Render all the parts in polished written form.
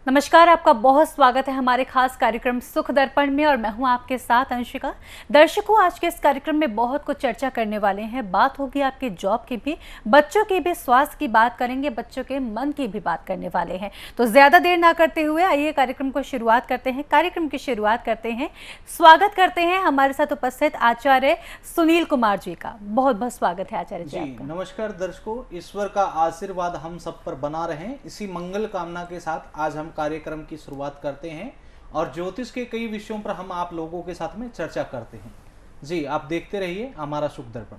नमस्कार, आपका बहुत स्वागत है हमारे खास कार्यक्रम सुख दर्पण में और मैं हूं आपके साथ अंशिका। दर्शकों, आज के इस कार्यक्रम में बहुत कुछ चर्चा करने वाले हैं। बात होगी आपके जॉब की भी, बच्चों की भी, स्वास्थ्य की बात करेंगे, बच्चों के मन की भी बात करने वाले हैं। तो ज्यादा देर ना करते हुए आइए कार्यक्रम को शुरुआत करते हैं। कार्यक्रम की शुरुआत करते हैं, स्वागत करते हैं हमारे साथ उपस्थित आचार्य सुनील कुमार जी का। बहुत बहुत स्वागत है आचार्य जी आपका। नमस्कार दर्शकों, ईश्वर का आशीर्वाद हम सब पर बना रहे, इसी मंगल कामना के साथ आज हम कार्यक्रम की शुरुआत करते हैं और ज्योतिष के कई विषयों पर हम आप लोगों के साथ में चर्चा करते हैं। जी, आप देखते रहिए हमारा सुख दर्पण।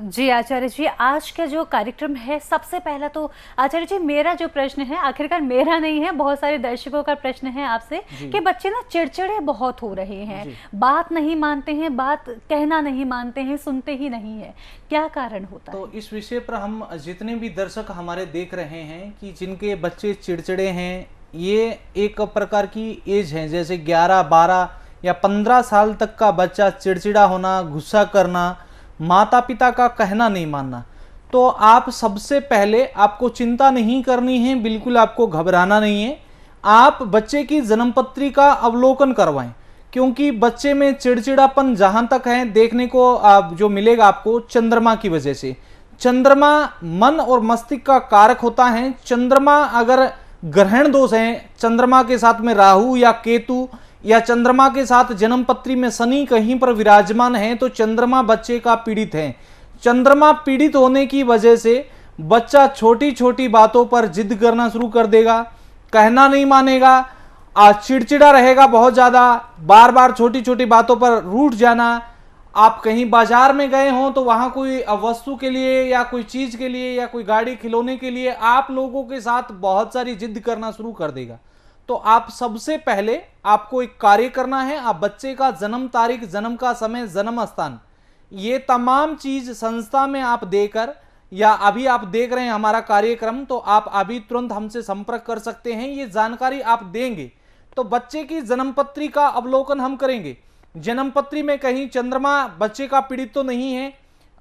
जी आचार्य जी, आज का जो कार्यक्रम है, सबसे पहला तो आचार्य जी मेरा जो प्रश्न है, आखिरकार मेरा नहीं है, बहुत सारे दर्शकों का प्रश्न है आपसे कि बच्चे ना चिड़चिड़े बहुत हो रहे हैं, बात नहीं मानते हैं, बात कहना नहीं मानते हैं, सुनते ही नहीं है, क्या कारण होता है? तो इस विषय पर हम जितने भी दर्शक हमारे देख रहे हैं कि जिनके बच्चे चिड़चिड़े हैं, ये एक प्रकार की एज है, जैसे 11, 12 या 15 साल तक का बच्चा चिड़चिड़ा होना, गुस्सा करना, माता पिता का कहना नहीं मानना। तो आप सबसे पहले आपको चिंता नहीं करनी है, बिल्कुल आपको घबराना नहीं है। आप बच्चे की जन्मपत्री का अवलोकन करवाएं, क्योंकि बच्चे में चिड़चिड़ापन जहां तक है देखने को जो मिलेगा आपको चंद्रमा की वजह से। चंद्रमा मन और मस्तिष्क का कारक होता है। चंद्रमा अगर ग्रहण दोष है, चंद्रमा के साथ में राहु या केतु या चंद्रमा के साथ जन्मपत्री में शनि कहीं पर विराजमान है, तो चंद्रमा बच्चे का पीड़ित है। चंद्रमा पीड़ित होने की वजह से बच्चा छोटी छोटी बातों पर जिद करना शुरू कर देगा, कहना नहीं मानेगा, चिड़चिड़ा रहेगा बहुत ज्यादा, बार बार छोटी छोटी बातों पर रूठ जाना। आप कहीं बाजार में गए हो तो वहां कोई वस्तु के लिए या कोई चीज के लिए या कोई गाड़ी खिलौने के लिए आप लोगों के साथ बहुत सारी जिद करना शुरू कर देगा। तो आप सबसे पहले आपको एक कार्य करना है। आप बच्चे का जन्म तारीख, जन्म का समय, जन्म स्थान, ये तमाम चीज संस्था में आप देकर, या अभी आप देख रहे हैं हमारा कार्यक्रम, तो आप अभी तुरंत हमसे संपर्क कर सकते हैं। ये जानकारी आप देंगे तो बच्चे की जन्मपत्री का अवलोकन हम करेंगे। जन्मपत्री में कहीं चंद्रमा बच्चे का पीड़ित तो नहीं है,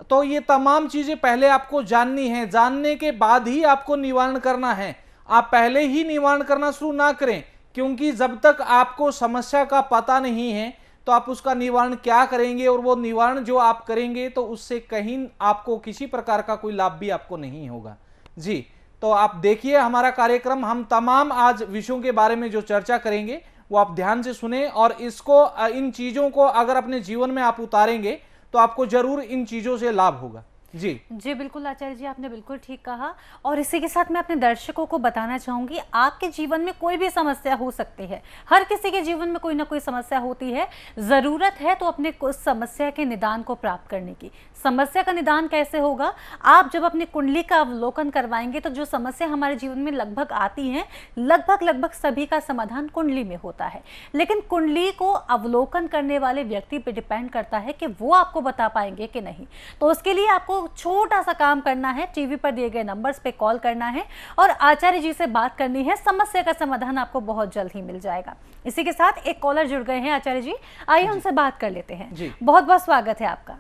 तो ये तमाम चीजें पहले आपको जाननी है। जानने के बाद ही आपको निवारण करना है। आप पहले ही निवारण करना शुरू ना करें, क्योंकि जब तक आपको समस्या का पता नहीं है तो आप उसका निवारण क्या करेंगे, और वो निवारण जो आप करेंगे तो उससे कहीं आपको किसी प्रकार का कोई लाभ भी आपको नहीं होगा। जी, तो आप देखिए हमारा कार्यक्रम, हम तमाम आज विषयों के बारे में जो चर्चा करेंगे वो आप ध्यान से सुने, और इसको, इन चीजों को अगर अपने जीवन में आप उतारेंगे तो आपको जरूर इन चीजों से लाभ होगा। जी जी बिल्कुल आचार्य जी, आपने बिल्कुल ठीक कहा। और इसी के साथ मैं अपने दर्शकों को बताना चाहूंगी, आपके जीवन में कोई भी समस्या हो सकती है, हर किसी के जीवन में कोई ना कोई समस्या होती है। जरूरत है तो अपने उस समस्या के निदान को प्राप्त करने की। समस्या का निदान कैसे होगा? आप जब अपनी कुंडली का अवलोकन करवाएंगे तो जो समस्या हमारे जीवन में लगभग आती है, लगभग सभी का समाधान कुंडली में होता है। लेकिन कुंडली को अवलोकन करने वाले व्यक्ति पे डिपेंड करता है कि वो आपको बता पाएंगे कि नहीं। तो उसके लिए आपको छोटा सा काम करना है, टीवी पर दिए गए नंबर्स पे कॉल करना है और आचार्य जी से बात करनी है। समस्या का समाधान आपको बहुत जल्द ही मिल जाएगा। इसी के साथ एक कॉलर जुड़ गए हैं आचार्य जी, आइए उनसे बात कर लेते हैं। बहुत बहुत स्वागत है आपका।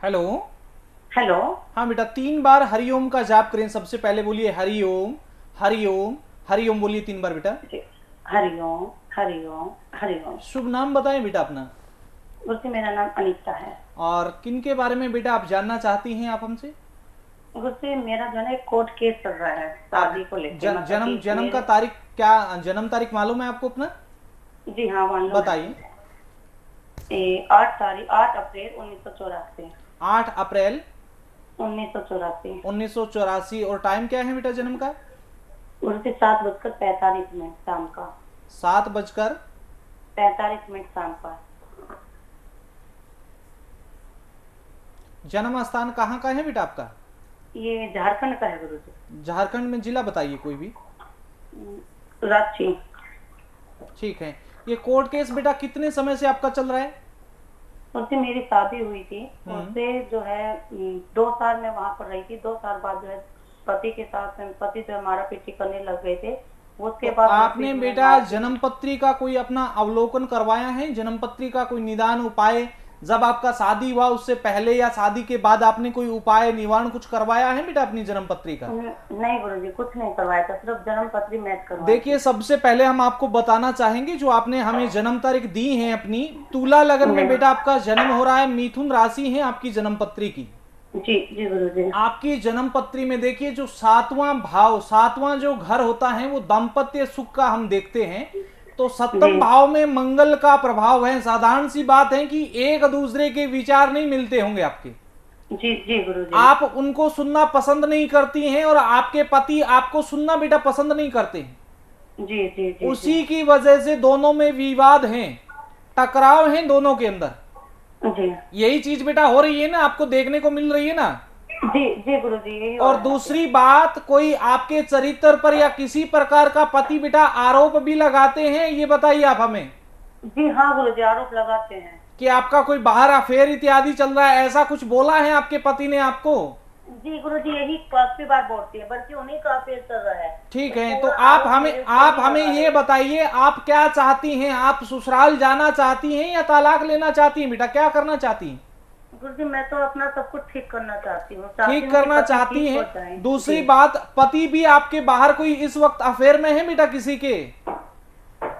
हेलो। हेलो। हाँ बेटा, 3 बार हरिओम का जाप करें। सबसे पहले बोलिए हरिओम, हरिओम, हरिओम बोलिए 3 बार बेटा। हरिओम, हरिओम, हरिओम। शुभ नाम बताएं बेटा अपना। गुरुजी, मेरा नाम अनीता है। और किन के बारे में बेटा आप जानना चाहती हैं आप हमसे? गुरुजी, मेरा जो है कोर्ट केस चल रहा है शादी को लेकर। जन्म का तारीख क्या, जन्म तारीख मालूम है आपको अपना? जी हाँ मालूम। बताइए। 8 अप्रैल 1984। 8 अप्रैल 1984। 1984। और टाइम क्या है बेटा जन्म का? गुरुजी 7:45 शाम का। 7:45 शाम का। जन्म स्थान कहाँ का है बेटा आपका? ये झारखंड का है गुरुजी। झारखंड में जिला बताइए कोई भी। रांची। ठीक है। ये कोर्ट केस बेटा कितने समय से आपका चल रहा है? उससे मेरी शादी हुई थी, उससे जो है 2 साल में वहां पर रही थी। 2 साल बाद जो है पति के साथ पति जो मारा पीटी करने लग गए थे। उसके बाद आपने बेटा जन्मपत्री का कोई अपना अवलोकन करवाया है? जन्मपत्री का कोई निदान उपाय जब आपका शादी हुआ उससे पहले या शादी के बाद आपने कोई उपाय निवारण कुछ करवाया है बेटा अपनी जन्म पत्री का? नहीं गुरुजी, कुछ नहीं करवाया था, सिर्फ जन्म पत्री मैच करवाई। देखिए, सबसे पहले हम आपको बताना चाहेंगे, जो आपने हमें जन्म तारीख दी है अपनी, तुला लगन में बेटा आपका जन्म हो रहा है, मिथुन राशि है आपकी जन्म पत्री की। जी जी गुरुजी। आपकी जन्म पत्री में देखिए जो 7वां भाव, 7वां जो घर होता है वो दाम्पत्य सुख का हम देखते हैं। तो 7वें भाव में मंगल का प्रभाव है। साधारण सी बात है कि एक दूसरे के विचार नहीं मिलते होंगे आपके। जी जी गुरुजी। आप उनको सुनना पसंद नहीं करती हैं और आपके पति आपको सुनना बेटा पसंद नहीं करते हैं। जी जी जी। उसी की वजह से दोनों में विवाद हैं, टकराव हैं दोनों के अंदर। जी। यही चीज बेटा हो रही है ना, आपको देखने को मिल रही है ना। जी जी गुरुजी, यही। और दूसरी बात, कोई आपके चरित्र पर या किसी प्रकार का पति बेटा आरोप भी लगाते हैं, ये बताइए आप हमें। जी हाँ गुरुजी, आरोप लगाते हैं कि आपका कोई बाहर अफेयर इत्यादि चल रहा है, ऐसा कुछ बोला है आपके पति ने आपको? जी गुरुजी, यही काफी बार बोलती है, बल्कि उन्हीं का अफेयर चल रहा है। ठीक है, तो आप हमें ये बताइए, आप क्या चाहती हैं? आप ससुराल जाना चाहती हैं या तलाक लेना चाहती हैं बेटा? क्या करना चाहती हैं? गुरुजी, मैं तो अपना सब कुछ ठीक करना चाहती हूँ। ठीक करना चाहती हैं। दूसरी बात, पति भी आपके बाहर कोई इस वक्त अफेयर में है बेटा किसी के?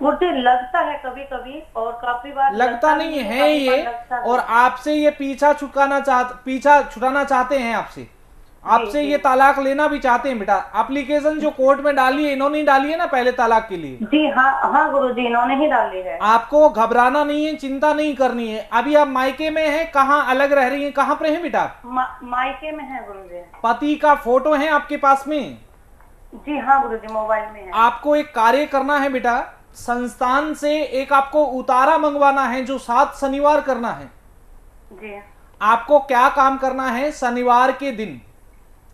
मुझे लगता है कभी कभी, और काफी बार लगता नहीं है ये, और आपसे ये पीछा छुटाना चाहते हैं आपसे ये तलाक लेना भी चाहते हैं बेटा। एप्लीकेशन जो कोर्ट में डाली है, इन्होंने डाली है ना पहले तलाक के लिए? जी हाँ हाँ गुरुजी, इन्होंने ही डाली है। आपको घबराना नहीं है, चिंता नहीं करनी है। अभी आप मायके में हैं, कहाँ अलग रह रही हैं, कहाँ पर हैं बेटा? मायके में है गुरुजी। पति का फोटो है आपके पास में? जी हाँ गुरुजी, मोबाइल में है। आपको एक कार्य करना है बेटा, संस्थान से एक आपको उतारा मंगवाना है, जो 7 शनिवार करना है। जी। आपको क्या काम करना है? शनिवार के दिन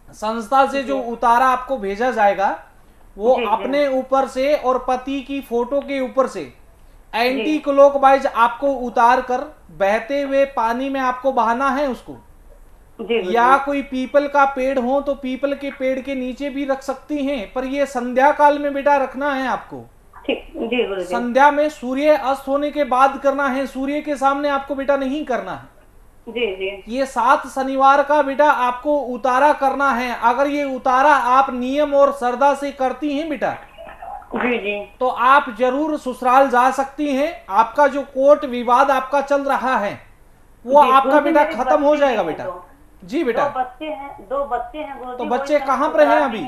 संस्था से जो उतारा आपको भेजा जाएगा, वो अपने ऊपर से और पति की फोटो के ऊपर से एंटी क्लॉकवाइज आपको उतार कर बहते हुए पानी में आपको बहाना है उसको। या कोई पीपल का पेड़ हो तो पीपल के पेड़ के नीचे भी रख सकती हैं, पर ये संध्या काल में बेटा रखना है आपको। जी। संध्या में सूर्य अस्त होने के बाद करना है, सूर्य के सामने आपको बेटा नहीं करना है। जी। ये 7 शनिवार का बेटा आपको उतारा करना है। अगर ये उतारा आप नियम और श्रद्धा से करती हैं बेटा, जी, तो आप जरूर ससुराल जा सकती हैं। आपका जो कोर्ट विवाद आपका चल रहा है वो आपका बेटा खत्म हो जाएगा बेटा। जी बेटा। 2 बच्चे हैं। तो बच्चे कहाँ पर हैं अभी?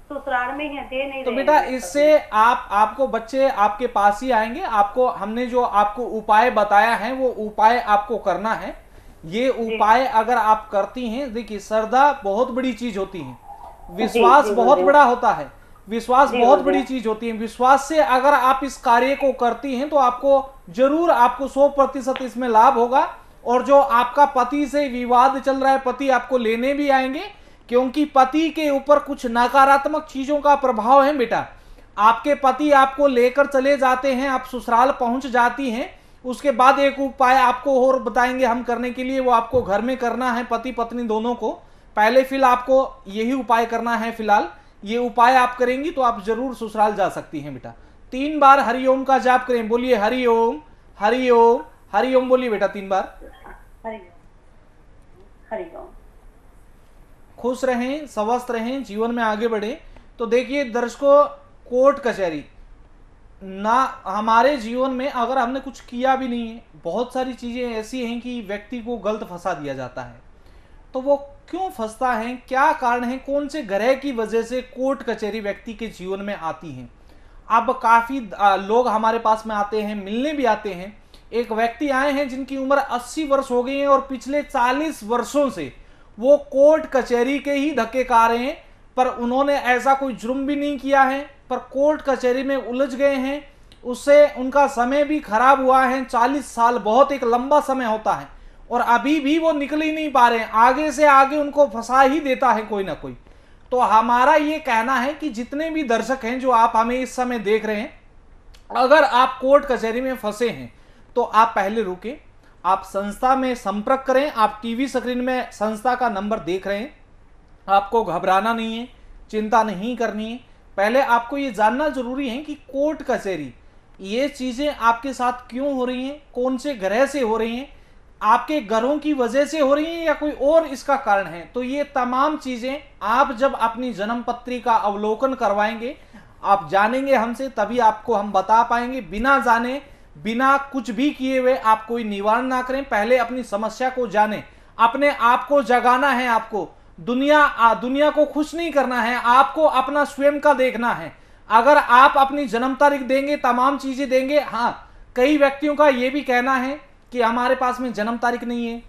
ससुराल में हैं, दे नहीं तो बेटा इससे आपको बच्चे आपके पास ही आएंगे। आपको हमने जो आपको उपाय बताया है वो उपाय आपको करना है। ये उपाय अगर आप करती हैं, देखिए श्रद्धा बहुत बड़ी चीज होती है, विश्वास बहुत बड़ा होता है, विश्वास बहुत बड़ी चीज होती है। विश्वास से अगर आप इस कार्य को करती हैं तो आपको जरूर 100% इसमें लाभ होगा। और जो आपका पति से विवाद चल रहा है, पति आपको लेने भी आएंगे, क्योंकि पति के ऊपर कुछ नकारात्मक चीजों का प्रभाव है बेटा। आपके पति आपको लेकर चले जाते हैं, आप ससुराल पहुंच जाती हैं, उसके बाद एक उपाय आपको और बताएंगे हम करने के लिए, वो आपको घर में करना है पति पत्नी दोनों को। पहले फिलहाल आपको यही उपाय करना है। फिलहाल ये उपाय आप करेंगी तो आप जरूर ससुराल जा सकती हैं बेटा। 3 बार हरिओम का जाप करें। बोलिए हरिओम हरिओम हरिओम, बोलिए बेटा 3 बार। हरिओम। खुश रहें, स्वस्थ रहें, जीवन में आगे बढ़े। तो देखिए दर्शकों, कोर्ट कचहरी ना हमारे जीवन में अगर हमने कुछ किया भी नहीं है, बहुत सारी चीजें ऐसी हैं कि व्यक्ति को गलत फंसा दिया जाता है। तो वो क्यों फंसता है, क्या कारण है, कौन से ग्रह की वजह से कोर्ट कचहरी व्यक्ति के जीवन में आती हैं? अब काफी लोग हमारे पास में आते हैं, मिलने भी आते हैं। एक व्यक्ति आए हैं जिनकी उम्र 80 वर्ष हो गई है और पिछले 40 वर्षों से वो कोर्ट कचहरी के ही धक्के खा रहे हैं, पर उन्होंने ऐसा कोई जुर्म भी नहीं किया है, पर कोर्ट कचहरी में उलझ गए हैं। उससे उनका समय भी खराब हुआ है। 40 साल बहुत एक लंबा समय होता है और अभी भी वो निकल ही नहीं पा रहे हैं। आगे से आगे उनको फंसा ही देता है कोई ना कोई। तो हमारा ये कहना है कि जितने भी दर्शक हैं जो आप हमें इस समय देख रहे हैं, अगर आप कोर्ट कचहरी में फंसे हैं तो आप पहले रुके, आप संस्था में संपर्क करें। आप टीवी स्क्रीन में संस्था का नंबर देख रहे हैं। आपको घबराना नहीं है, चिंता नहीं करनी है। पहले आपको ये जानना जरूरी है कि कोर्ट कचहरी ये चीजें आपके साथ क्यों हो रही हैं, कौन से ग्रह से हो रही हैं, आपके घरों की वजह से हो रही है या कोई और इसका कारण है। तो ये तमाम चीजें आप जब अपनी जन्म पत्री का अवलोकन करवाएंगे, आप जानेंगे हमसे, तभी आपको हम बता पाएंगे। बिना जाने, बिना कुछ भी किए हुए आप कोई निवारण ना करें। पहले अपनी समस्या को जानें, अपने आप को जगाना है। आपको दुनिया को खुश नहीं करना है, आपको अपना स्वयं का देखना है। अगर आप अपनी जन्म तारीख देंगे, तमाम चीजें देंगे। हाँ, कई व्यक्तियों का यह भी कहना है कि हमारे पास में जन्म तारीख नहीं है,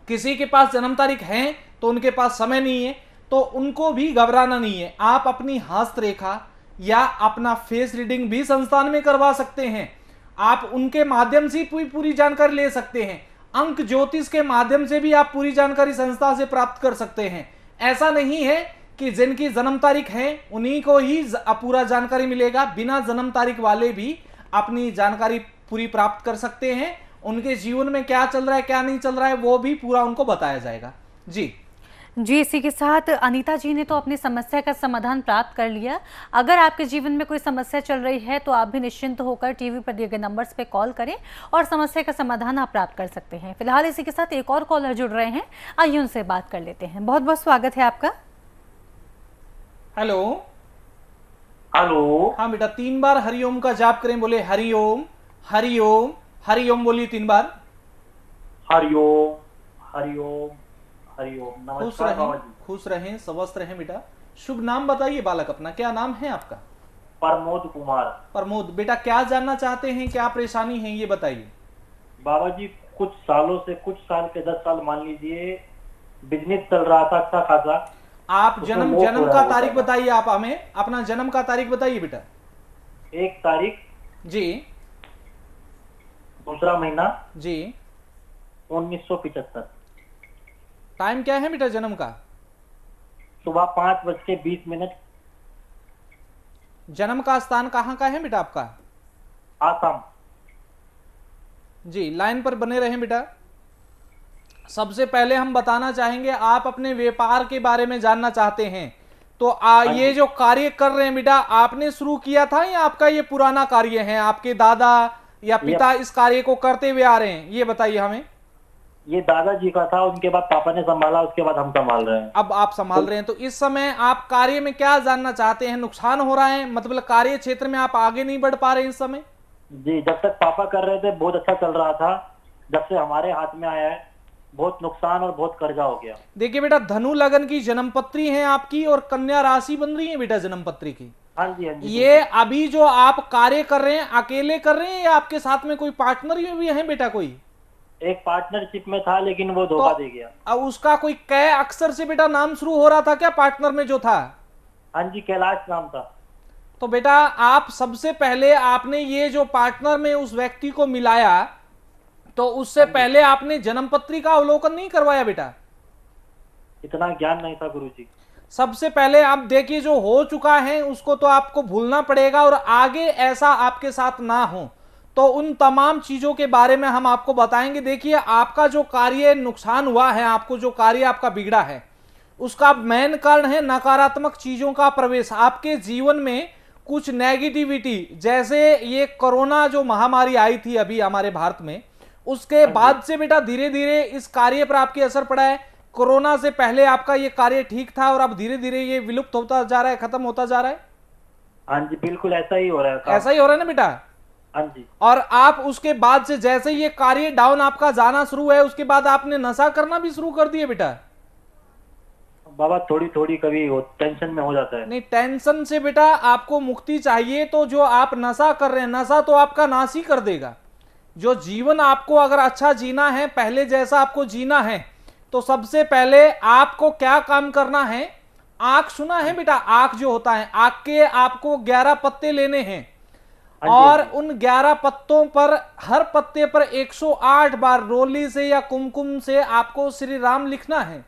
किसी के पास जन्म तारीख है तो उनके पास समय नहीं है, तो उनको भी घबराना नहीं है। आप अपनी हस्तरेखा या अपना फेस रीडिंग भी संस्थान में करवा सकते हैं। आप उनके माध्यम से पूरी जानकारी ले सकते हैं। अंक ज्योतिष के माध्यम से भी आप पूरी जानकारी संस्था से प्राप्त कर सकते हैं। ऐसा नहीं है कि जिनकी जन्म तारीख है उन्हीं को ही पूरा जानकारी मिलेगा। बिना जन्म तारीख वाले भी अपनी जानकारी पूरी प्राप्त कर सकते हैं। उनके जीवन में क्या चल रहा है, क्या नहीं चल रहा है, वो भी पूरा उनको बताया जाएगा। जी इसी के साथ अनीता जी ने तो अपनी समस्या का समाधान प्राप्त कर लिया। अगर आपके जीवन में कोई समस्या चल रही है तो आप भी निश्चिंत होकर टीवी पर दिए गए नंबर्स पे कॉल करें और समस्या का समाधान आप प्राप्त कर सकते हैं। फिलहाल इसी के साथ एक और कॉलर जुड़ रहे हैं, आइए उनसे बात कर लेते हैं। बहुत बहुत स्वागत है आपका। हेलो। हेलो। हाँ बेटा, 3 बार हरिओम का जाप करें। बोले हरिओम हरिओम हरिओम, बोलिए 3 बार। हरिओम हरिओम हरिओम। खुश रहें, स्वस्थ रहें। बेटा शुभ नाम बताइए बालक अपना, क्या नाम है आपका? प्रमोद कुमार। प्रमोद, बेटा क्या जानना चाहते हैं, क्या परेशानी है ये बताइए। बाबा जी कुछ सालों से, कुछ साल के 10 साल मान लीजिए, बिजनेस चल रहा था अच्छा खासा। आप जन्म का तारीख बताइए। आप हमें अपना जन्म का तारीख बताइए बेटा। 1 तारीख जी, दूसरा महीना जी, 1975। टाइम क्या है बेटा जन्म का? सुबह 5:20। जन्म का स्थान कहाँ का है बेटा आपका? आसाम। जी, लाइन पर बने रहें बेटा। सबसे पहले हम बताना चाहेंगे, आप अपने व्यापार के बारे में जानना चाहते हैं तो ये जो कार्य कर रहे हैं बेटा, आपने शुरू किया था या आपका ये पुराना कार्य है? आपके दादा या पिता इस कार्य को करते हुए आ रहे हैं, ये बताइए हमें। ये दादाजी का था, उनके बाद पापा ने संभाला, उसके बाद हम संभाल रहे हैं। अब आप संभाल रहे हैं, तो इस समय आप कार्य में क्या जानना चाहते हैं? नुकसान हो रहा है, मतलब कार्य क्षेत्र में आप आगे नहीं बढ़ पा रहे इस समय? जी, जब तक पापा कर रहे थे बहुत अच्छा चल रहा था, जब से हमारे हाथ में आया है बहुत नुकसान और बहुत कर्जा हो गया। देखिए बेटा, धनु लगन की जन्म पत्री है आपकी और कन्या राशि बन रही है बेटा जन्म पत्री की। हाँ जी, हाँ जी। ये अभी जो आप कार्य कर रहे हैं अकेले कर रहे हैं या आपके साथ में कोई पार्टनर भी है बेटा? कोई एक पार्टनरशिप में था लेकिन वो धोखा दे गया। अब उसका कोई कै अक्षर से बेटा नाम शुरू हो रहा था क्या पार्टनर में जो था? हाँ जी, कैलाश नाम था। तो बेटा आप सबसे पहले आपने ये जो पार्टनर में उस व्यक्ति को मिलाया, तो उससे पहले आपने जन्म पत्री का अवलोकन नहीं करवाया बेटा? इतना ज्ञान नहीं था गुरुजी। सबसे पहले आप देखिए, जो हो चुका है उसको तो आपको भूलना पड़ेगा और आगे ऐसा आपके साथ ना हो, तो उन तमाम चीजों के बारे में हम आपको बताएंगे। देखिए, आपका जो कार्य नुकसान हुआ है, आपको जो कार्य आपका बिगड़ा है, उसका मेन कारण है नकारात्मक चीजों का प्रवेश आपके जीवन में। कुछ नेगेटिविटी, जैसे ये कोरोना जो महामारी आई थी अभी हमारे भारत में, उसके बाद से बेटा धीरे धीरे इस कार्य पर आपके असर पड़ा है। कोरोना से पहले आपका ये कार्य ठीक था और अब धीरे धीरे ये विलुप्त होता जा रहा है, खत्म होता जा रहा है। हाँ जी, बिल्कुल ऐसा ही हो रहा है। ऐसा ही हो रहा है ना बेटा? हाँ जी। और आप उसके बाद से जैसे ये कार्य डाउन आपका जाना शुरू है, उसके बाद आपने नशा करना भी शुरू कर दिए बेटा? बाबा थोड़ी थोड़ी कभी टेंशन में हो जाता है। नहीं, टेंशन से बेटा आपको मुक्ति चाहिए, तो जो आप नशा कर रहे हैं, नशा तो आपका नाश ही कर देगा। जो जीवन आपको अगर अच्छा जीना है, पहले जैसा आपको जीना है, तो सबसे पहले आपको क्या काम करना है? आंख सुना है बेटा? आंख जो होता है, आंख के आपको 11 पत्ते लेने हैं और उन 11 पत्तों पर, हर पत्ते पर 108 बार रोली से या कुमकुम से आपको श्री राम लिखना है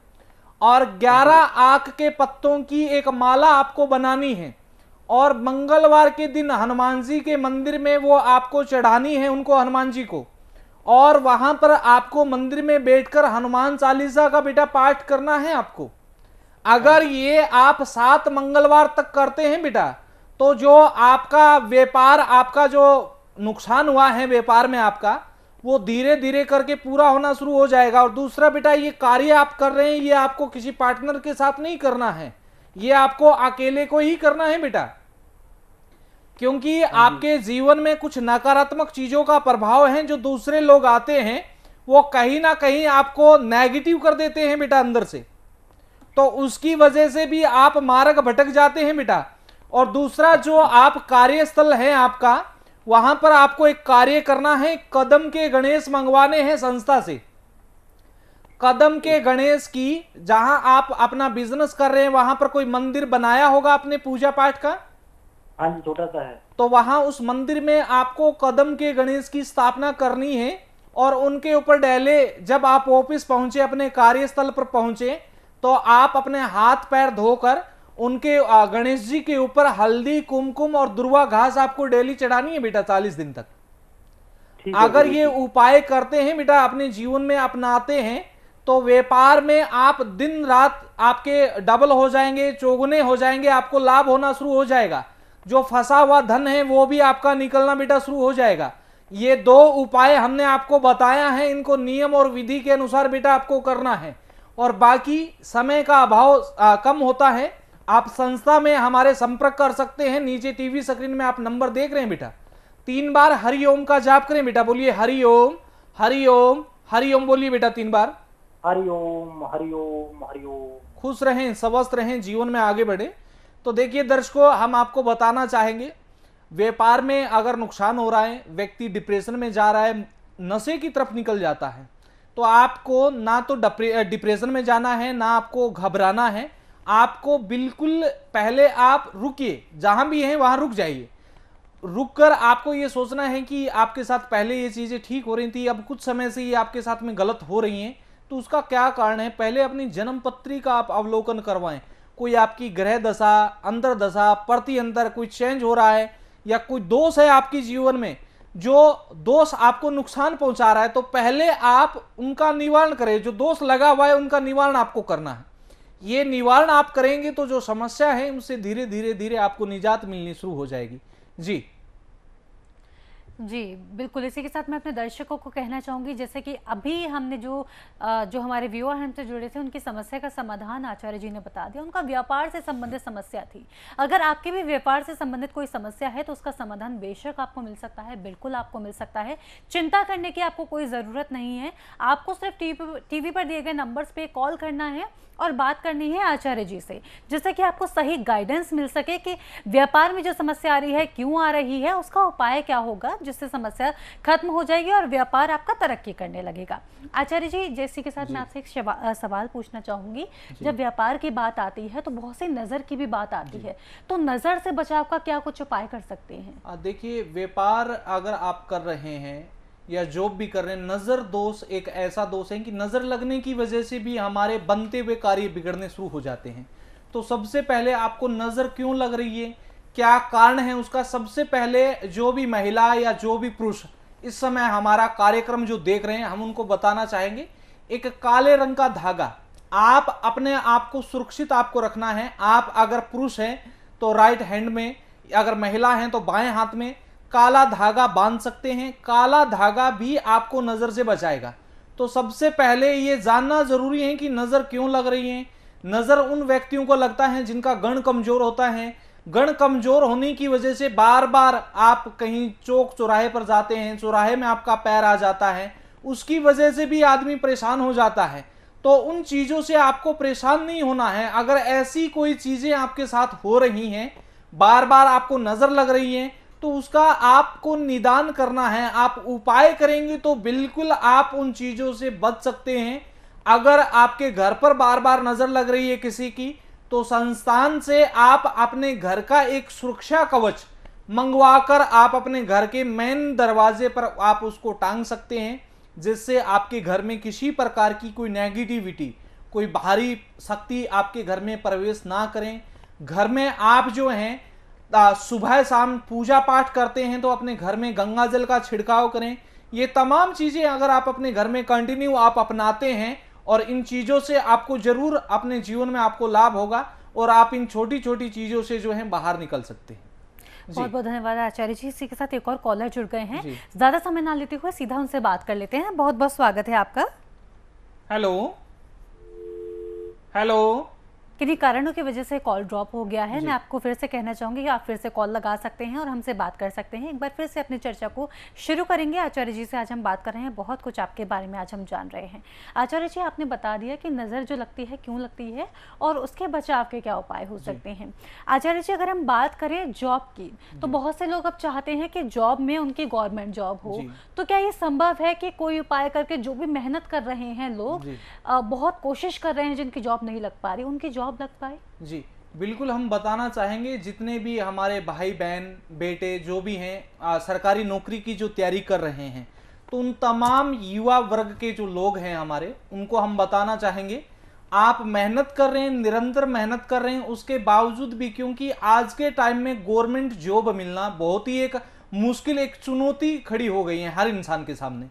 और 11 आंख के पत्तों की एक माला आपको बनानी है और मंगलवार के दिन हनुमान जी के मंदिर में वो आपको चढ़ानी है, उनको, हनुमान जी को। और वहां पर आपको मंदिर में बैठकर हनुमान चालीसा का बेटा पाठ करना है आपको। अगर ये आप 7 मंगलवार तक करते हैं बेटा, तो जो आपका व्यापार, आपका जो नुकसान हुआ है व्यापार में आपका, वो धीरे धीरे करके पूरा होना शुरू हो जाएगा। और दूसरा बेटा, ये कार्य आप कर रहे हैं, ये आपको किसी पार्टनर के साथ नहीं करना है, ये आपको अकेले को ही करना है बेटा, क्योंकि आपके जीवन में कुछ नकारात्मक चीजों का प्रभाव है। जो दूसरे लोग आते हैं वो कहीं ना कहीं आपको नेगेटिव कर देते हैं बेटा अंदर से, तो उसकी वजह से भी आप मार्ग भटक जाते हैं बेटा। और दूसरा, जो आप कार्यस्थल है आपका, वहां पर आपको एक कार्य करना है, कदम के गणेश मंगवाने हैं संस्था से। कदम के गणेश की, जहां आप अपना बिजनेस कर रहे हैं वहां पर कोई मंदिर बनाया होगा आपने पूजा पाठ का? हाँ जी, छोटा सा है। तो वहां उस मंदिर में आपको कदम के गणेश की स्थापना करनी है और उनके ऊपर डाले, जब आप ऑफिस पहुंचे, अपने कार्यस्थल पर पहुंचे, तो आप अपने हाथ पैर धोकर उनके गणेश जी के ऊपर हल्दी, कुमकुम और दुर्वा घास आपको डेली चढ़ानी है बेटा 40 दिन तक। अगर ये उपाय करते हैं बेटा, अपने जीवन में अपनाते हैं, तो व्यापार में आप दिन रात आपके डबल हो जाएंगे, चौगुने हो जाएंगे, आपको लाभ होना शुरू हो जाएगा। जो फंसा हुआ धन है वो भी आपका निकलना बेटा शुरू हो जाएगा। ये 2 उपाय हमने आपको बताया है, इनको नियम और विधि के अनुसार बेटा आपको करना है। और बाकी समय का अभाव कम होता है, आप संस्था में हमारे संपर्क कर सकते हैं। नीचे टीवी स्क्रीन में आप नंबर देख रहे हैं बेटा। 3 बार हरिओम का जाप करें बेटा, बोलिए हरिओम हरिओम हरिओम, बोलिए बेटा 3 बार हरिओम हरिओम हरिओम। खुश रहें, स्वस्थ रहें, जीवन में आगे बढ़े। तो देखिए दर्शकों, हम आपको बताना चाहेंगे, व्यापार में अगर नुकसान हो रहा है, व्यक्ति डिप्रेशन में जा रहा है, नशे की तरफ निकल जाता है, तो आपको ना तो डिप्रेशन में जाना है, ना आपको घबराना है। आपको बिल्कुल पहले आप रुकिए, जहां भी हैं वहां रुक जाइए। रुककर आपको ये सोचना है कि आपके साथ पहले ये चीजें ठीक हो रही थी, अब कुछ समय से ये आपके साथ में गलत हो रही हैं, तो उसका क्या कारण है। पहले अपनी जन्म पत्री का आप अवलोकन करवाएं। कोई आपकी ग्रह दशा, अंतर दशा, प्रति अंतर कोई चेंज हो रहा है, या कोई दोष है आपके जीवन में, जो दोष आपको नुकसान पहुंचा रहा है, तो पहले आप उनका निवारण करें। जो दोष लगा हुआ है उनका निवारण आपको करना है। ये निवारण आप करेंगे तो जो समस्या है उनसे धीरे धीरे धीरे आपको निजात मिलनी शुरू हो जाएगी। जी जी बिल्कुल, इसी के साथ मैं अपने दर्शकों को कहना चाहूँगी, जैसे कि अभी हमने जो हमारे व्यूअर हमसे जुड़े थे, उनकी समस्या का समाधान आचार्य जी ने बता दिया। उनका व्यापार से संबंधित समस्या थी। अगर आपके भी व्यापार से संबंधित कोई समस्या है तो उसका समाधान बेशक आपको मिल सकता है, बिल्कुल आपको मिल सकता है। चिंता करने की आपको कोई ज़रूरत नहीं है। आपको सिर्फ टीवी पर दिए गए नंबर्स पे कॉल करना है और बात करनी है आचार्य जी से, जिससे कि आपको सही गाइडेंस मिल सके कि व्यापार में जो समस्या आ रही है, क्यों आ रही है, उसका उपाय क्या होगा, जिससे समस्या खत्म हो जाएगी और व्यापार आपका तरक्की करने लगेगा। आचार्य जी, जैसे के साथ मैं आपसे एक सवाल पूछना चाहूंगी। जब व्यापार की बात आती है तो बहुत सी नज़र की भी बात आती है, तो नज़र से बचाव का क्या कुछ उपाय कर सकते हैं? देखिए, व्यापार अगर आप कर रहे हैं या जॉब भी कर रहे हैं, नजर दोष एक ऐसा दोष है कि नजर लगने की वजह से भी हमारे बनते हुए कार्य बिगड़ने शुरू हो जाते हैं। तो सबसे पहले आपको नजर क्यों लग रही है, क्या कारण है उसका, सबसे पहले जो भी महिला या जो भी पुरुष इस समय हमारा कार्यक्रम जो देख रहे हैं, हम उनको बताना चाहेंगे, एक काले रंग का धागा, आप अपने आप को सुरक्षित आपको रखना है। आप अगर पुरुष हैं तो राइट हैंड में, अगर महिला हैं तो बाएं हाथ में काला धागा बांध सकते हैं। काला धागा भी आपको नजर से बचाएगा। तो सबसे पहले ये जानना जरूरी है कि नजर क्यों लग रही है। नजर उन व्यक्तियों को लगता है जिनका गण कमजोर होता है। गण कमजोर होने की वजह से बार बार आप कहीं चौक चौराहे पर जाते हैं, चौराहे में आपका पैर आ जाता है, उसकी वजह से भी आदमी परेशान हो जाता है। तो उन चीजों से आपको परेशान नहीं होना है। अगर ऐसी कोई चीजें आपके साथ हो रही हैं, बार बार आपको नजर लग रही है, तो उसका आपको निदान करना है। आप उपाय करेंगे तो बिल्कुल आप उन चीजों से बच सकते हैं। अगर आपके घर पर बार बार नजर लग रही है किसी की, तो संस्थान से आप अपने घर का एक सुरक्षा कवच मंगवाकर आप अपने घर के मेन दरवाजे पर आप उसको टांग सकते हैं, जिससे आपके घर में किसी प्रकार की कोई नेगेटिविटी, कोई बाहरी शक्ति आपके घर में प्रवेश ना करें। घर में आप जो हैं सुबह शाम पूजा पाठ करते हैं तो अपने घर में गंगा जल का छिड़काव करें। ये तमाम चीजें अगर आप अपने घर में कंटिन्यू आप अपनाते हैं, और इन चीजों से आपको जरूर अपने जीवन में आपको लाभ होगा, और आप इन छोटी छोटी चीजों से जो है बाहर निकल सकते हैं। बहुत बहुत धन्यवाद आचार्य जी। इसी के साथ एक और कॉलर जुड़ गए हैं, जी। ज्यादा समय ना लेते हुए सीधा उनसे बात कर लेते हैं। बहुत बहुत स्वागत है आपका। Hello hello. किन्हीं कारणों की वजह से कॉल ड्रॉप हो गया है। जी। मैं आपको फिर से कहना चाहूंगी कि आप फिर से कॉल लगा सकते हैं और हमसे बात कर सकते हैं। एक बार फिर से अपनी चर्चा को शुरू करेंगे। आचार्य जी से आज हम बात कर रहे हैं, बहुत कुछ आपके बारे में आज हम जान रहे हैं। आचार्य जी, आपने बता दिया कि नज़र जो लगती है क्यों लगती है और उसके बचाव के क्या उपाय हो सकते हैं। आचार्य जी, अगर हम बात करें जॉब की, तो बहुत से लोग अब चाहते हैं कि जॉब में उनकी गवर्नमेंट जॉब हो, जी। तो क्या ये संभव है कि कोई उपाय करके जो भी मेहनत कर रहे हैं लोग, जी। बहुत कोशिश कर रहे हैं, जिनकी जॉब नहीं लग पा रही, उनकी जॉब लग पाए? जी बिल्कुल, हम बताना चाहेंगे जितने भी हमारे भाई बहन बेटे जो भी हैं सरकारी नौकरी की जो तैयारी कर रहे हैं, तो उन तमाम युवा वर्ग के जो लोग हैं हमारे, उनको हम बताना चाहेंगे आप मेहनत कर रहे हैं, निरंतर मेहनत कर रहे हैं, उसके बावजूद भी, क्योंकि आज के टाइम में गवर्नमेंट जॉब मिलना बहुत ही एक मुश्किल, एक चुनौती खड़ी हो गई है हर इंसान के सामने।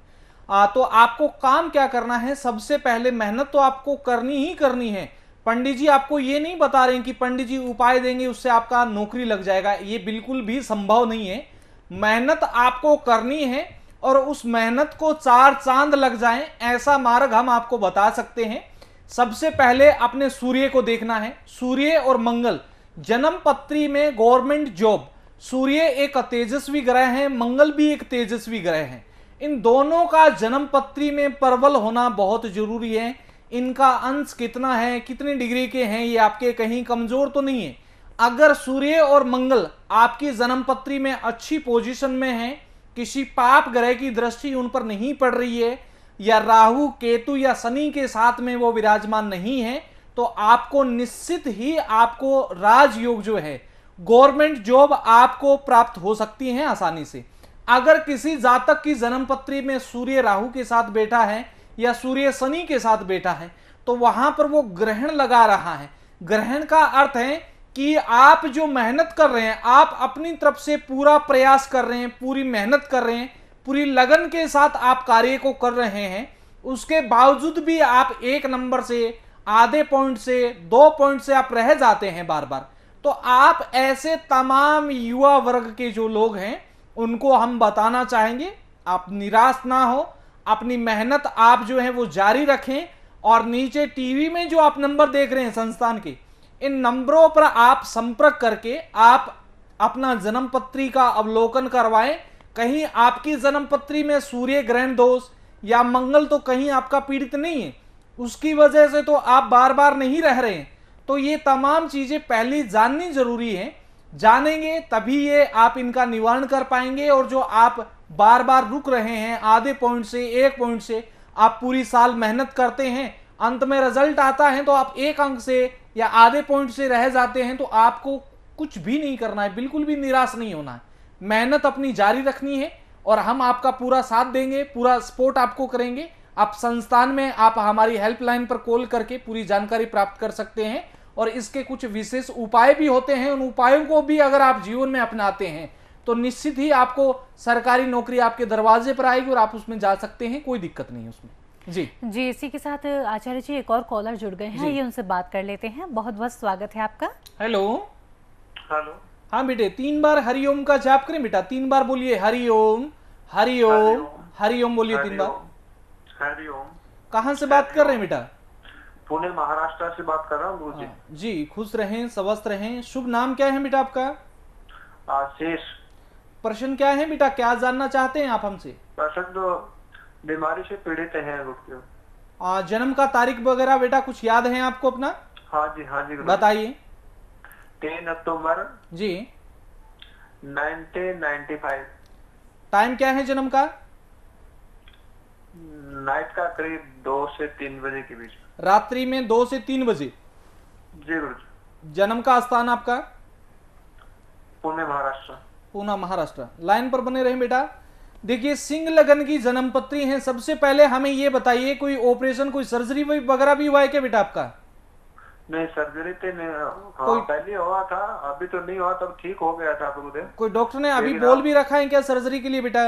तो आपको काम क्या करना है, सबसे पहले मेहनत तो आपको करनी ही करनी है। पंडित जी आपको ये नहीं बता रहे हैं कि पंडित जी उपाय देंगे उससे आपका नौकरी लग जाएगा, ये बिल्कुल भी संभव नहीं है। मेहनत आपको करनी है और उस मेहनत को चार चांद लग जाएं, ऐसा मार्ग हम आपको बता सकते हैं। सबसे पहले अपने सूर्य को देखना है। सूर्य और मंगल जन्म पत्री में गवर्नमेंट जॉब, सूर्य एक तेजस्वी ग्रह है, मंगल भी एक तेजस्वी ग्रह है। इन दोनों का जन्म पत्री में प्रबल होना बहुत जरूरी है। इनका अंश कितना है, कितनी डिग्री के हैं, ये आपके कहीं कमजोर तो नहीं है। अगर सूर्य और मंगल आपकी जन्म पत्री में अच्छी पोजीशन में है, किसी पाप ग्रह की दृष्टि उन पर नहीं पड़ रही है, या राहु केतु या शनि के साथ में वो विराजमान नहीं है, तो आपको निश्चित ही आपको राजयोग जो है, गवर्नमेंट जॉब आपको प्राप्त हो सकती है आसानी से। अगर किसी जातक की जन्म पत्री में सूर्य राहु के साथ बैठा है या सूर्य शनि के साथ बैठा है, तो वहां पर वो ग्रहण लगा रहा है। ग्रहण का अर्थ है कि आप जो मेहनत कर रहे हैं, आप अपनी तरफ से पूरा प्रयास कर रहे हैं, पूरी मेहनत कर रहे हैं, पूरी लगन के साथ आप कार्य को कर रहे हैं, उसके बावजूद भी आप एक नंबर से, आधे पॉइंट से, 2 पॉइंट से आप रह जाते हैं बार बार। तो आप ऐसे तमाम युवा वर्ग के जो लोग हैं उनको हम बताना चाहेंगे, आप निराश ना हो, अपनी मेहनत आप जो है वो जारी रखें। और नीचे टीवी में जो आप नंबर देख रहे हैं संस्थान के, इन नंबरों पर आप संपर्क करके आप अपना जन्म पत्री का अवलोकन करवाएं। कहीं आपकी जन्म पत्री में सूर्य ग्रहण दोष या मंगल तो कहीं आपका पीड़ित नहीं है, उसकी वजह से तो आप बार बार नहीं रह रहे हैं। तो ये तमाम चीजें पहले जाननी जरूरी है, जानेंगे तभी ये आप इनका निवारण कर पाएंगे। और जो आप बार बार रुक रहे हैं, आधे पॉइंट से, 1 पॉइंट से, आप पूरी साल मेहनत करते हैं, अंत में रिजल्ट आता है तो आप 1 अंक से या आधे पॉइंट से रह जाते हैं, तो आपको कुछ भी नहीं करना है, बिल्कुल भी निराश नहीं होना है, मेहनत अपनी जारी रखनी है और हम आपका पूरा साथ देंगे, पूरा सपोर्ट आपको करेंगे। आप संस्थान में आप हमारी हेल्पलाइन पर कॉल करके पूरी जानकारी प्राप्त कर सकते हैं और इसके कुछ विशेष उपाय भी होते हैं। उन उपायों को भी अगर आप जीवन में अपनाते हैं तो निश्चित ही आपको सरकारी नौकरी आपके दरवाजे पर आएगी और आप उसमें जा सकते हैं, कोई दिक्कत नहीं है उसमें। जी इसी के साथ आचार्य जी एक और कॉलर जुड़ गए हैं, ये उनसे बात कर लेते हैं। बहुत बहुत स्वागत है आपका। हेलो। हेलो। हाँ बेटे, 3 बार हरिओम का जाप करें बेटा, 3 बार बोलिए हरिओम हरिओम हरिओम, बोलिए 3 बार। हरिओम। कहाँ से बात कर रहे हैं बेटा? पुणे महाराष्ट्र से बात कर रहा हूँ गुरुजी। जी, खुश रहें, स्वस्थ रहें। शुभ नाम क्या है बेटा आपका? आशीष। प्रश्न क्या है बेटा, क्या जानना चाहते हैं आप हमसे? प्रश्न तो बीमारी से पीड़ित है गुरुजी। जन्म का तारीख वगैरह बेटा कुछ याद है आपको अपना? हाँ जी गुरुजी। बताइए। 10 अक्टूबर जी 1995। टाइम क्या है जन्म का? नाइट का करीब 2 से 3 बजे के बीच। रात्रि में 2 से 3 बजे। जी गुरुजी। जन्म का स्थान आपका? पुणे महाराष्ट्र। पूना महाराष्ट्र। लाइन पर बने रहें बेटा। देखिए, सिंह लगन की जन्म पत्री है। सबसे पहले हमें ये बताइए, कोई ऑपरेशन, कोई सर्जरी वगैरह भी हुआ है क्या बेटा आपका? नहीं, सर्जरी तो नहीं। हाँ, पहले हुआ था, अभी तो नहीं हुआ, तब ठीक हो गया था गुरुदेव। कोई डॉक्टर ने अभी बोल भी रखा है क्या सर्जरी के लिए बेटा?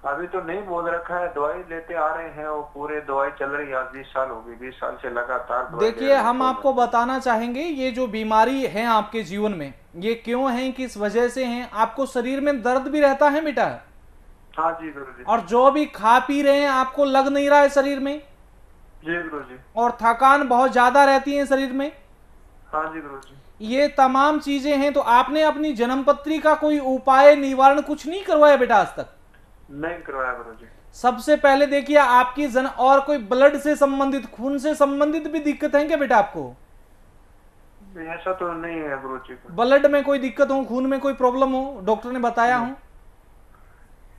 अभी तो नहीं बोल रखा है, दवाई लेते आ रहे हैं, वो पूरे दवाई चल रही है, आज 20 साल हो गई, 20 साल से लगातार दवाई ले देखिए रहे हैं। हम आपको बताना चाहेंगे ये जो बीमारी है आपके जीवन में ये क्यों है, किस वजह से है। आपको शरीर में दर्द भी रहता है बेटा? हाँ जी गुरु जी। और जो भी खा पी रहे हैं आपको लग नहीं रहा है शरीर में? जी गुरु जी। और थकान बहुत ज्यादा रहती है शरीर में? हाँ जी गुरु जी। ये तमाम चीजें हैं। तो आपने अपनी जन्मपत्री का कोई उपाय निवारण कुछ नहीं करवाया बेटा आज तक? नहीं करवाया गुरु जी। सबसे पहले देखिए आपकी और कोई ब्लड से संबंधित, खून से संबंधित भी दिक्कत है क्या बेटा आपको? ऐसा तो नहीं है गुरु जी। ब्लड में कोई दिक्कत हो, खून में कोई प्रॉब्लम हो, डॉक्टर ने बताया हो?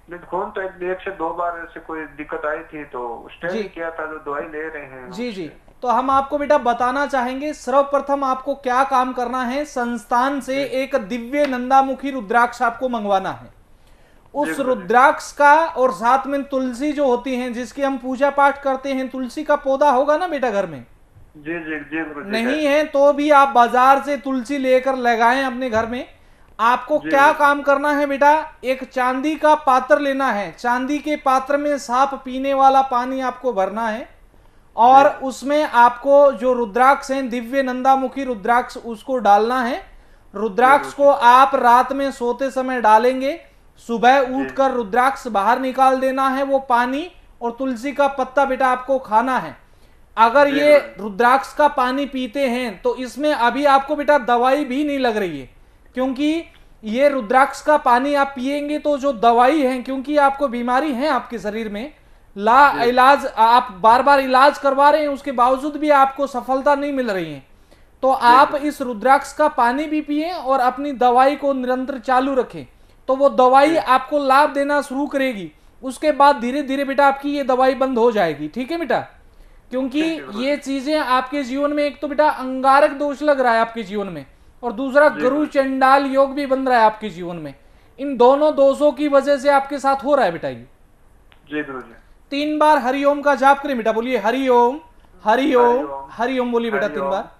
नहीं, खून तो एक से 2 बार ऐसे कोई दिक्कत आई थी तो उस टाइम जी। किया था, जो दवाई ले रहे हैं। जी जी। तो हम आपको बेटा बताना चाहेंगे सर्वप्रथम आपको क्या काम करना है। संस्थान से एक दिव्य नंदामुखी रुद्राक्ष आपको मंगवाना है। उस रुद्राक्ष का और साथ में तुलसी जो होती है जिसकी हम पूजा पाठ करते हैं, तुलसी का पौधा होगा ना बेटा घर में? जी जी जी गुरु जी। नहीं है तो भी आप बाजार से तुलसी लेकर लगाएं अपने घर में। आपको क्या काम करना है बेटा, एक चांदी का पात्र लेना है, चांदी के पात्र में साफ पीने वाला पानी आपको भरना है और उसमें आपको जो रुद्राक्ष है दिव्य नंदामुखी रुद्राक्ष उसको डालना है। रुद्राक्ष को आप रात में सोते समय डालेंगे, सुबह उठकर रुद्राक्ष बाहर निकाल देना है, वो पानी और तुलसी का पत्ता बेटा आपको खाना है। अगर ये रुद्राक्ष का पानी पीते हैं तो इसमें अभी आपको बेटा दवाई भी नहीं लग रही है, क्योंकि ये रुद्राक्ष का पानी आप पिएंगे तो जो दवाई है, क्योंकि आपको बीमारी है आपके शरीर में, ला इलाज आप बार बार इलाज करवा रहे हैं उसके बावजूद भी आपको सफलता नहीं मिल रही है, तो आप इस रुद्राक्ष का पानी भी पिए और अपनी दवाई को निरंतर चालू रखें, तो वो दवाई आपको लाभ देना शुरू करेगी। उसके बाद धीरे धीरे बेटा आपकी ये दवाई बंद हो जाएगी। ठीक है बेटा? क्योंकि ये चीजें आपके जीवन में, एक तो बेटा अंगारक दोष लग रहा है आपके जीवन में और दूसरा गुरु चंडाल योग भी बन रहा है आपके जीवन में। इन दोनों दोषों की वजह से आपके साथ हो रहा है बेटा ये। जी गुरु जी। 3 बार हरिओम का जाप करें बेटा। बोलिए हरिओम हरिओम हरिओम, बोलिए बेटा 3 बार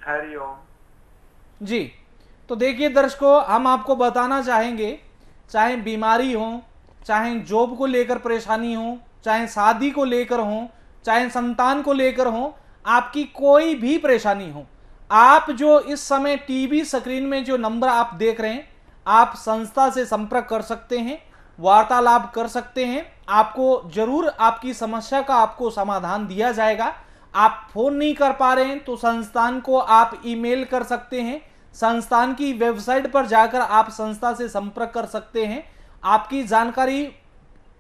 हरिओम। जी। तो देखिए दर्शकों, हम आपको बताना चाहेंगे, चाहे बीमारी हो, चाहे जॉब को लेकर परेशानी हो, चाहे शादी को लेकर हो, चाहे संतान को लेकर हो, आपकी कोई भी परेशानी हो, आप जो इस समय टीवी स्क्रीन में जो नंबर आप देख रहे हैं, आप संस्था से संपर्क कर सकते हैं, वार्तालाप कर सकते हैं। आपको जरूर आपकी समस्या का आपको समाधान दिया जाएगा। आप फोन नहीं कर पा रहे हैं तो संस्थान को आप ईमेल कर सकते हैं, संस्थान की वेबसाइट पर जाकर आप संस्था से संपर्क कर सकते हैं। आपकी जानकारी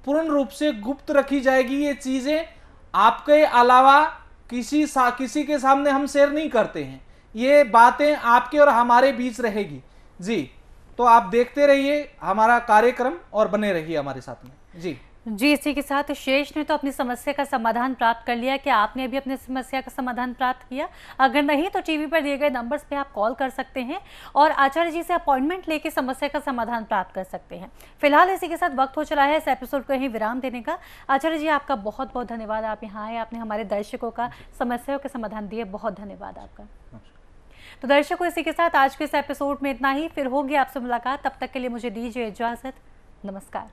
पूर्ण रूप से गुप्त रखी जाएगी। ये चीजें आपके अलावा किसी के सामने हम शेयर नहीं करते हैं, ये बातें आपके और हमारे बीच रहेगी। जी, तो आप देखते रहिए हमारा कार्यक्रम और बने रहिए हमारे साथ में। जी, इसी के साथ शेष ने तो अपनी समस्या का समाधान प्राप्त कर लिया। क्या आपने भी अपनी समस्या का समाधान प्राप्त किया? अगर नहीं तो टीवी पर दिए गए नंबर्स पे आप कॉल कर सकते हैं और आचार्य जी से अपॉइंटमेंट लेके समस्या का समाधान प्राप्त कर सकते हैं। फिलहाल इसी के साथ वक्त हो चला है इस एपिसोड को यहीं विराम देने का। आचार्य जी आपका बहुत बहुत धन्यवाद, आप यहाँ आए, आपने हमारे दर्शकों का समस्याओं के समाधान दिए, बहुत धन्यवाद आपका। तो दर्शकों, इसी के साथ आज के इस एपिसोड में इतना ही। फिर होगी आपसे मुलाकात, तब तक के लिए मुझे दीजिए इजाजत। नमस्कार।